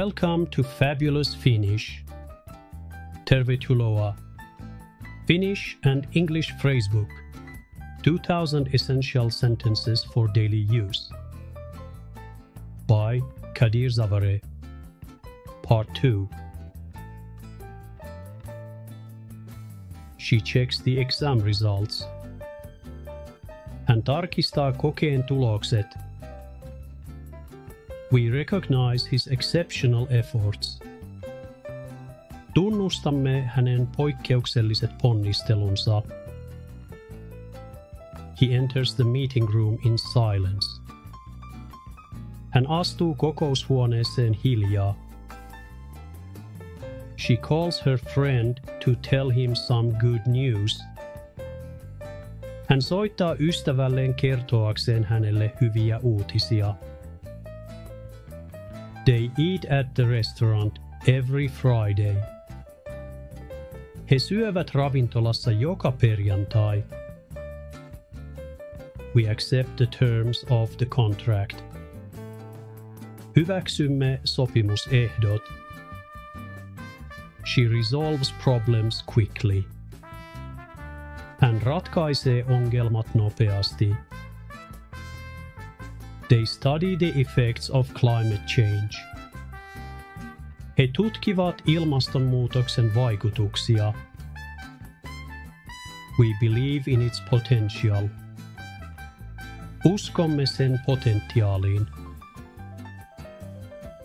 Welcome to Fabulous Finnish. Tervetuloa. Finnish and English Phrasebook. 2000 Essential Sentences for Daily Use. By Kadir Zavare. Part 2. She checks the exam results. Hän tarkistaa kokeen tulokset. We recognize his exceptional efforts. Tunnustamme hänen poikkeukselliset ponnistelunsa. He enters the meeting room in silence. Hän astuu kokoushuoneeseen hiljaa. She calls her friend to tell him some good news. Hän soittaa ystävälleen kertoakseen hänelle hyviä uutisia. They eat at the restaurant every Friday. He syövät ravintolassa joka perjantai. We accept the terms of the contract. Hyväksymme sopimusehdot. She resolves problems quickly. Hän ratkaisee ongelmat nopeasti. They study the effects of climate change. He tutkivat ilmastonmuutoksen vaikutuksia. We believe in its potential. Uskomme sen potentiaaliin.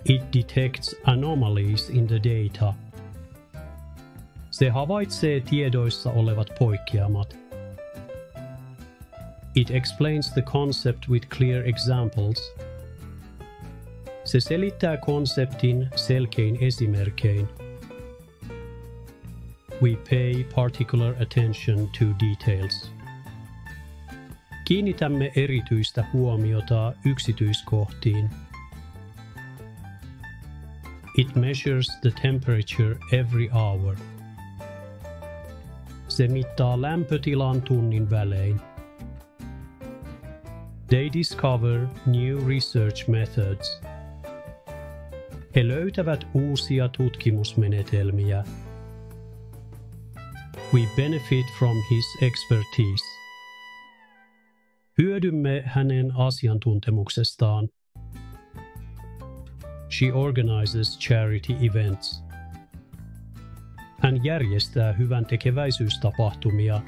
It detects anomalies in the data. Se havaitsee tiedoissa olevat poikkeamat. It explains the concept with clear examples. Se selittää konseptin selkein esimerkein. We pay particular attention to details. Kiinnitämme erityistä huomiota yksityiskohtiin. It measures the temperature every hour. Se mittaa lämpötilan tunnin välein. They discover new research methods. He löytävät uusia tutkimusmenetelmiä. We benefit from his expertise. Hyödymme hänen asiantuntemuksestaan. She organizes charity events. Hän järjestää hyväntekeväisyystapahtumia.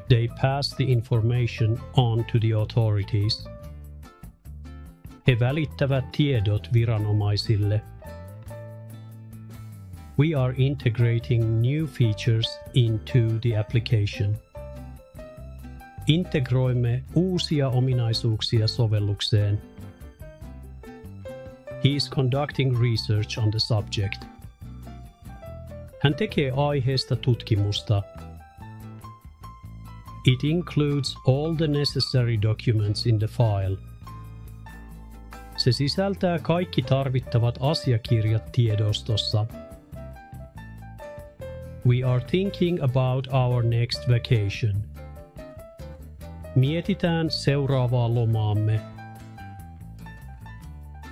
They pass the information on to the authorities. He välittävät tiedot viranomaisille. We are integrating new features into the application. Integroimme uusia ominaisuuksia sovellukseen. He is conducting research on the subject. Hän tekee aiheesta tutkimusta. It includes all the necessary documents in the file. Se sisältää kaikki tarvittavat asiakirjat tiedostossa. We are thinking about our next vacation. Mietitään seuraavaa lomaamme.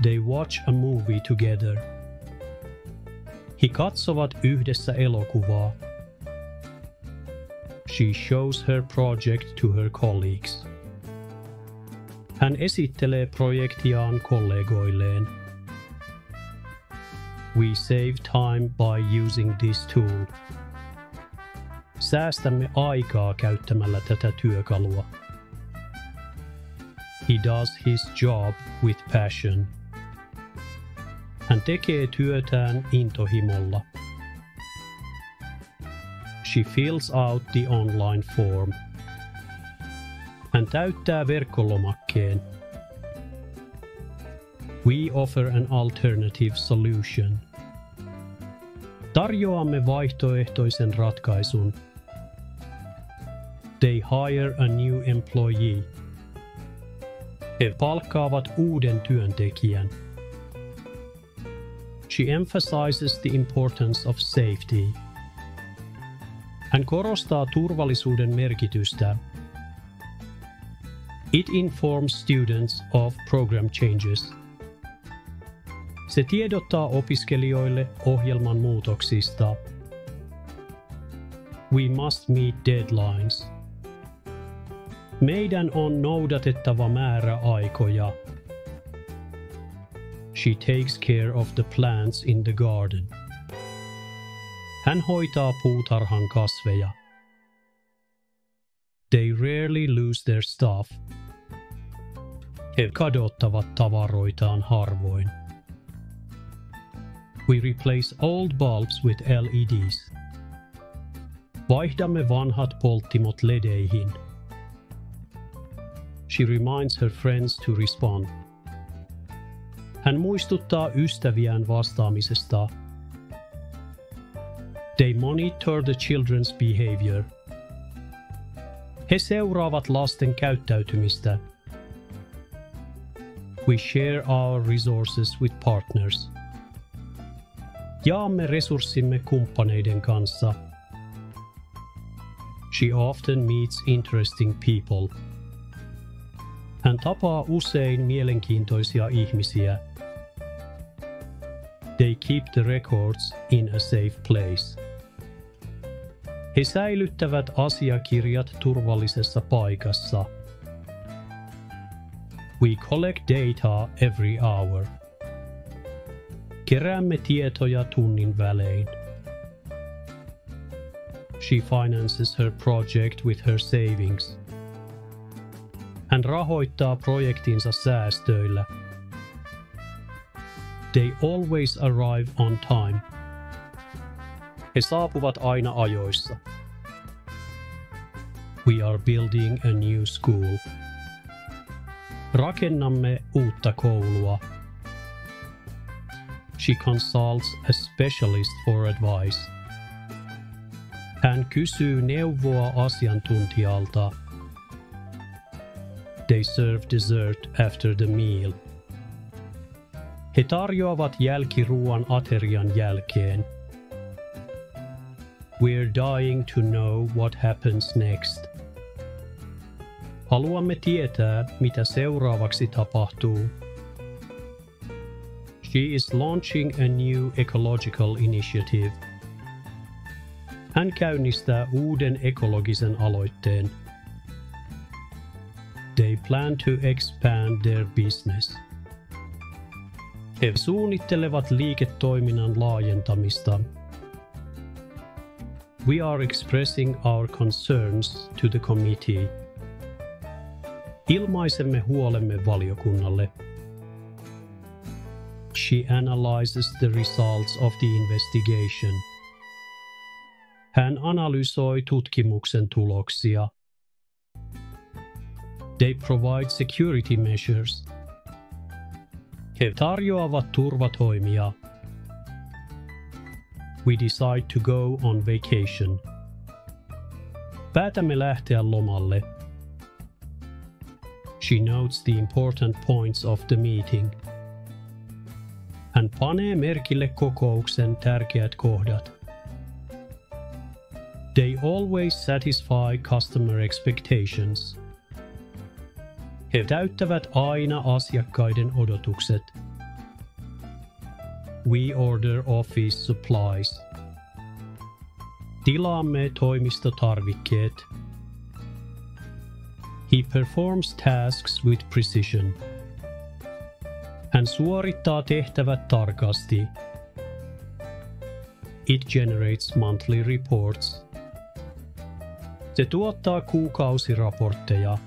They watch a movie together. He katsovat yhdessä elokuvaa. She shows her project to her colleagues. Hän esittelee projektiaan kollegoilleen. We save time by using this tool. Säästämme aikaa käyttämällä tätä työkalua. He does his job with passion. Hän tekee työtään intohimolla. She fills out the online form. Hän täyttää verkkolomakkeen. We offer an alternative solution. Tarjoamme vaihtoehtoisen ratkaisun. They hire a new employee. He palkkaavat uuden työntekijän. She emphasizes the importance of safety. Hän korostaa turvallisuuden merkitystä. It informs students of program changes. Se tiedottaa opiskelijoille ohjelman muutoksista. We must meet deadlines. Meidän on noudatettava määräaikoja. She takes care of the plants in the garden. Hän hoitaa puutarhan kasveja. They rarely lose their stuff. He kadottavat tavaroitaan harvoin. We replace old bulbs with LEDs. Vaihdamme vanhat polttimot ledeihin. She reminds her friends to respond. Hän muistuttaa ystäviään vastaamisesta. They monitor the children's behavior. He seuraavat lasten käyttäytymistä. We share our resources with partners. Jaamme resurssimme kumppaneiden kanssa. She often meets interesting people. Hän tapaa usein mielenkiintoisia ihmisiä. They keep the records in a safe place. He säilyttävät asiakirjat turvallisessa paikassa. We collect data every hour. Keräämme tietoja tunnin välein. She finances her project with her savings. Hän rahoittaa projektinsa säästöillä. They always arrive on time. He saapuvat aina ajoissa. We are building a new school. Rakennamme uutta koulua. She consults a specialist for advice. Hän kysyy neuvoa asiantuntijalta. They serve dessert after the meal. He tarjoavat jälkiruuan aterian jälkeen. We're dying to know what happens next. Haluamme tietää, mitä seuraavaksi tapahtuu. She is launching a new ecological initiative. Hän käynnistää uuden ekologisen aloitteen. They plan to expand their business. He suunnittelevat liiketoiminnan laajentamista. We are expressing our concerns to the committee. Ilmaisemme huolemme valiokunnalle. She analyzes the results of the investigation. Hän analysoi tutkimuksen tuloksia. They provide security measures. He tarjoavat turvatoimia. We decide to go on vacation. Päätämme lähteä lomalle. She notes the important points of the meeting. Hän panee merkille kokouksen tärkeät kohdat. They always satisfy customer expectations. He täyttävät aina asiakkaiden odotukset. We order office supplies. Tilaamme toimistotarvikkeet. He performs tasks with precision. Hän suorittaa tehtävät tarkasti. It generates monthly reports. Se tuottaa kuukausiraportteja.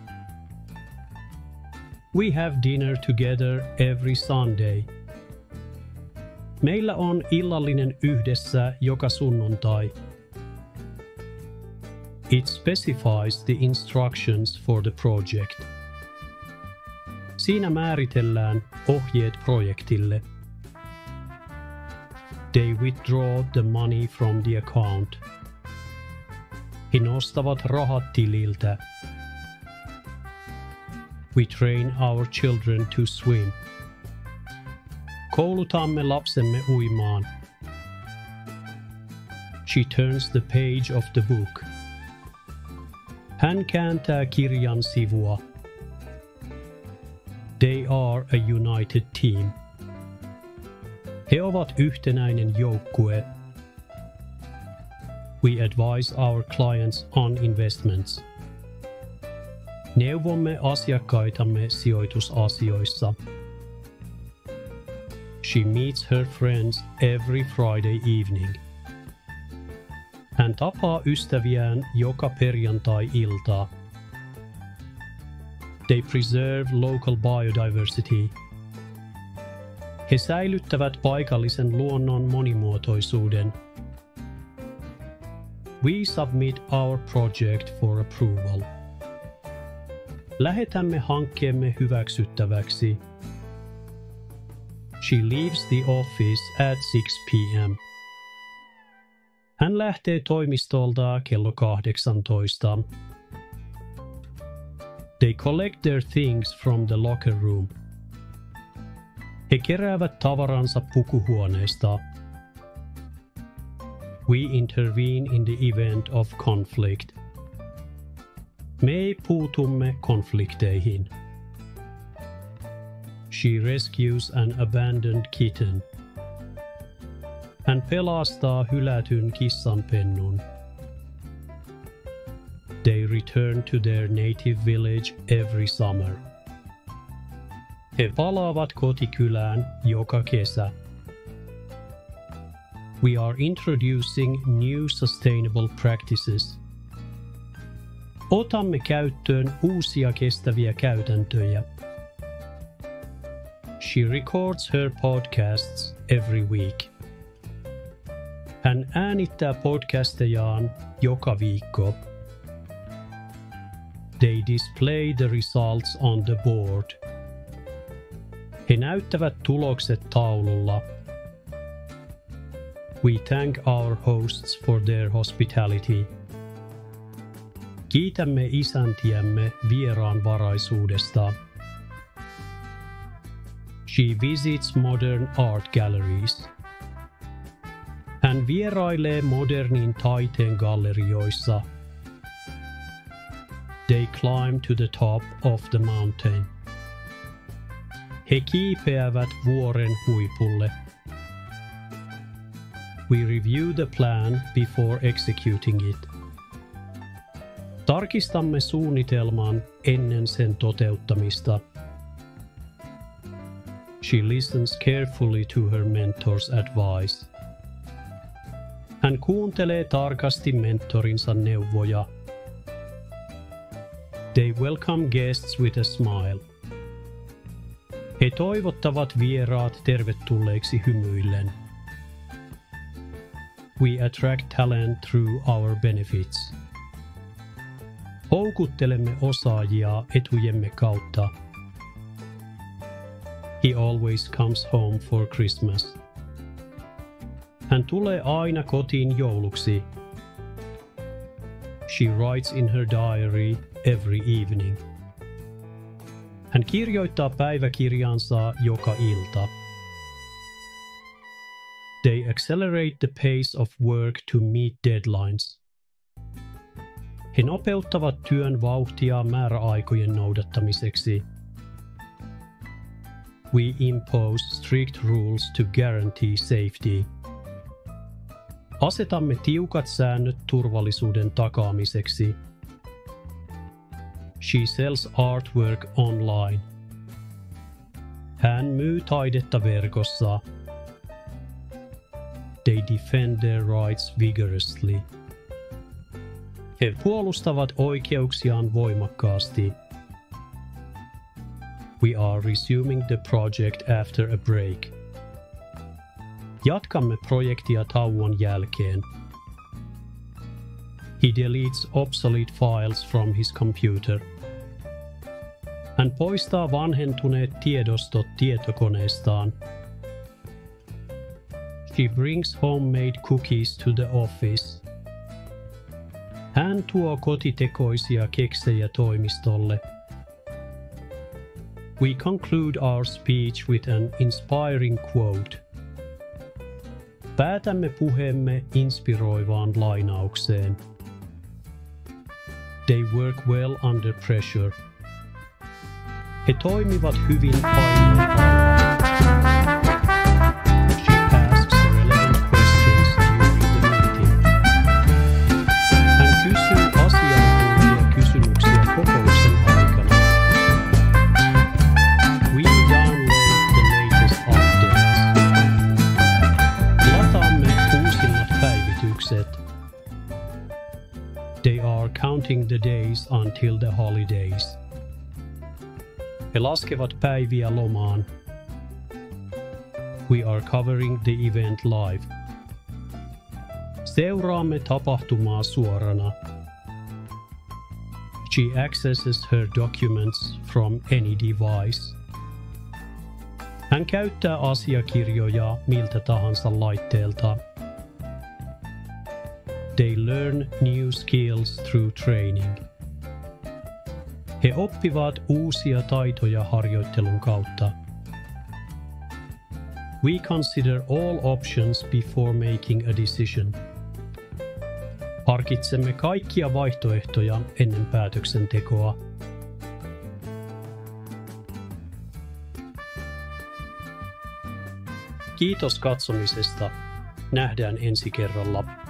We have dinner together every Sunday. Meillä on illallinen yhdessä joka sunnuntai. It specifies the instructions for the project. Siinä määritellään ohjeet projektille. They withdraw the money from the account. He nostavat rahat tililtä. We train our children to swim. Koulutamme lapsemme uimaan. She turns the page of the book. Hän kääntää kirjan sivua. They are a united team. He ovat yhtenäinen joukkue. We advise our clients on investments. Neuvomme asiakkaitamme sijoitusasioissa. She meets her friends every Friday evening. Hän tapaa ystäviään joka perjantai-ilta. They preserve local biodiversity. He säilyttävät paikallisen luonnon monimuotoisuuden. We submit our project for approval. Lähetämme hankkeemme hyväksyttäväksi. She leaves the office at 6 p.m. Hän lähtee toimistolta kello 18. They collect their things from the locker room. He keräävät tavaransa pukuhuoneesta. We intervene in the event of conflict. Me puutumme konflikteihin. She rescues an abandoned kitten. Hän pelastaa hylätyn kissanpennun. They return to their native village every summer. He palaavat kotikylään joka kesä. We are introducing new sustainable practices. Otamme käyttöön uusia kestäviä käytäntöjä. She records her podcasts every week. Hän äänittää podcastejaan joka viikko. They display the results on the board. He näyttävät tulokset taululla. We thank our hosts for their hospitality. Kiitämme isäntiämme vieraanvaraisuudesta. She visits modern art galleries. Hän vierailee modernin taiteen gallerioissa. They climb to the top of the mountain. He kiipeävät vuoren huipulle. We review the plan before executing it. Tarkistamme suunnitelman ennen sen toteuttamista. She listens carefully to her mentor's advice. Hän kuuntelee tarkasti mentorinsa neuvoja. They welcome guests with a smile. He toivottavat vieraat tervetulleiksi hymyillen. We attract talent through our benefits. Houkuttelemme osaajia etujemme kautta. He always comes home for Christmas. Hän tulee aina kotiin jouluksi. She writes in her diary every evening. Hän kirjoittaa päiväkirjansa joka ilta. They accelerate the pace of work to meet deadlines. He nopeuttavat työn vauhtia määräaikojen noudattamiseksi. We impose strict rules to guarantee safety. Asetamme tiukat säännöt turvallisuuden takaamiseksi. She sells artwork online. Hän myy taidetta verkossa. They defend their rights vigorously. He puolustavat oikeuksiaan voimakkaasti. We are resuming the project after a break. Jatkamme projektia tauon jälkeen. He deletes obsolete files from his computer. Hän poistaa vanhentuneet tiedostot tietokoneestaan. She brings homemade cookies to the office. Hän tuo kotitekoisia keksejä toimistolle. We conclude our speech with an inspiring quote. Päätämme puheemme inspiroivaan lainaukseen. They work well under pressure. He toimivat hyvin paineen alla. They are counting the days until the holidays. He laskevat päiviä lomaan. We are covering the event live. Seuraamme tapahtumaa suorana. She accesses her documents from any device. Hän käyttää asiakirjoja miltä tahansa laitteelta. They learn new skills through training. He oppivat uusia taitoja harjoittelun kautta. We consider all options before making a decision. Harkitsemme kaikkia vaihtoehtoja ennen päätöksentekoa. Kiitos katsomisesta. Nähdään ensi kerralla.